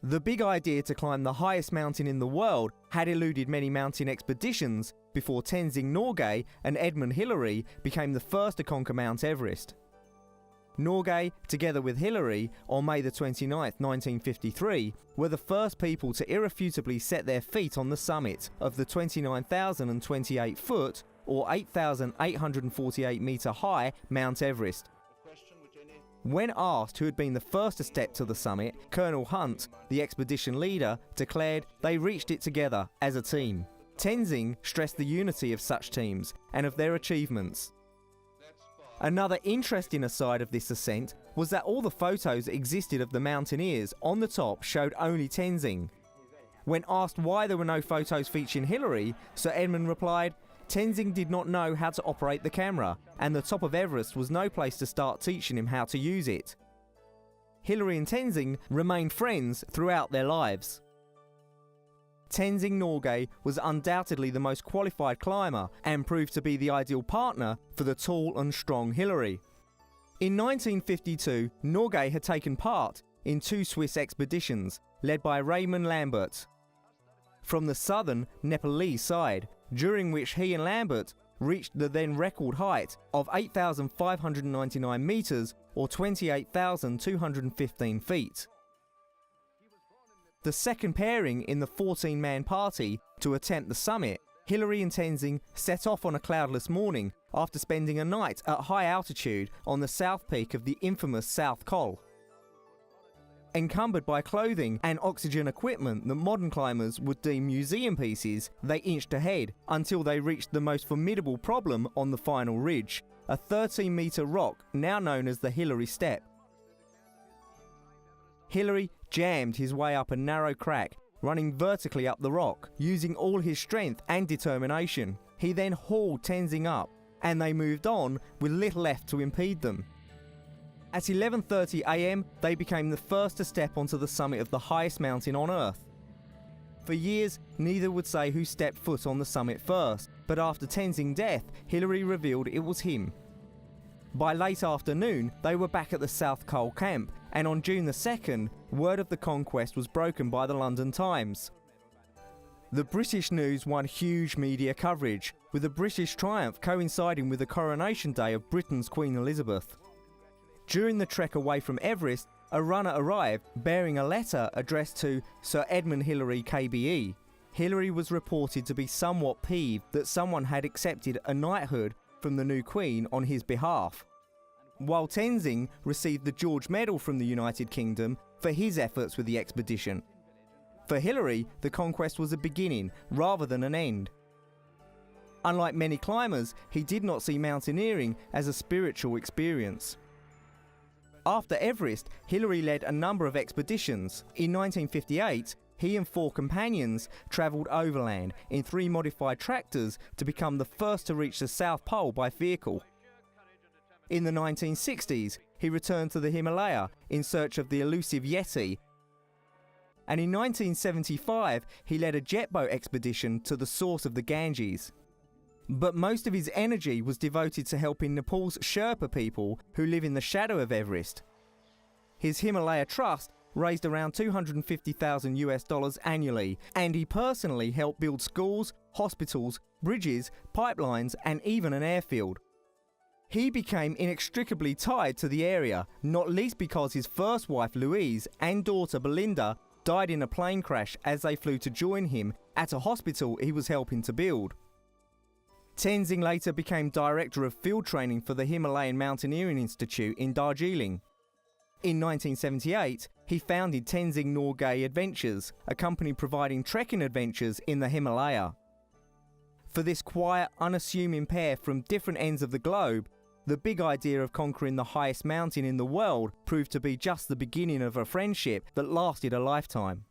The big idea to climb the highest mountain in the world had eluded many mountain expeditions before Tenzing Norgay and Edmund Hillary became the first to conquer Mount Everest. Norgay, together with Hillary, on May 29, 1953, were the first people to irrefutably set their feet on the summit of the 29,028 foot or 8,848 metre high Mount Everest. When asked who had been the first to step to the summit, Colonel Hunt, the expedition leader, declared they reached it together as a team. Tenzing stressed the unity of such teams and of their achievements. Another interesting aside of this ascent was that all the photos existed of the mountaineers on the top showed only Tenzing. When asked why there were no photos featuring Hillary, Sir Edmund replied, "Tenzing did not know how to operate the camera, and the top of Everest was no place to start teaching him how to use it." Hillary and Tenzing remained friends throughout their lives. Tenzing Norgay was undoubtedly the most qualified climber and proved to be the ideal partner for the tall and strong Hillary. In 1952, Norgay had taken part in 2 Swiss expeditions led by Raymond Lambert from the southern Nepalese side, during which he and Lambert reached the then record height of 8,599 metres or 28,215 feet. The second pairing in the 14-man party to attempt the summit, Hillary and Tenzing set off on a cloudless morning after spending a night at high altitude on the south peak of the infamous South Col. Encumbered by clothing and oxygen equipment that modern climbers would deem museum pieces, they inched ahead until they reached the most formidable problem on the final ridge, a 13-metre rock now known as the Hillary Step. Hillary jammed his way up a narrow crack, running vertically up the rock, using all his strength and determination. He then hauled Tenzing up, and they moved on with little left to impede them. At 11:30 AM, they became the first to step onto the summit of the highest mountain on Earth. For years, neither would say who stepped foot on the summit first, but after Tenzing's death, Hillary revealed it was him. By late afternoon, they were back at the South Col camp, and on June 2nd, word of the conquest was broken by the London Times. The British news won huge media coverage, with the British triumph coinciding with the coronation day of Britain's Queen Elizabeth. During the trek away from Everest, a runner arrived bearing a letter addressed to Sir Edmund Hillary KBE. Hillary was reported to be somewhat peeved that someone had accepted a knighthood from the new Queen on his behalf, while Tenzing received the George Medal from the United Kingdom for his efforts with the expedition. For Hillary, the conquest was a beginning rather than an end. Unlike many climbers, he did not see mountaineering as a spiritual experience. After Everest, Hillary led a number of expeditions. In 1958, he and 4 companions travelled overland in 3 modified tractors to become the first to reach the South Pole by vehicle. In the 1960s, he returned to the Himalaya in search of the elusive Yeti, and in 1975 he led a jet boat expedition to the source of the Ganges. But most of his energy was devoted to helping Nepal's Sherpa people who live in the shadow of Everest. His Himalaya Trust raised around $250,000 annually, and he personally helped build schools, hospitals, bridges, pipelines, and even an airfield. He became inextricably tied to the area, not least because his first wife Louise and daughter Belinda died in a plane crash as they flew to join him at a hospital he was helping to build. Tenzing later became Director of Field Training for the Himalayan Mountaineering Institute in Darjeeling. In 1978, he founded Tenzing Norgay Adventures, a company providing trekking adventures in the Himalaya. For this quiet, unassuming pair from different ends of the globe, the big idea of conquering the highest mountain in the world proved to be just the beginning of a friendship that lasted a lifetime.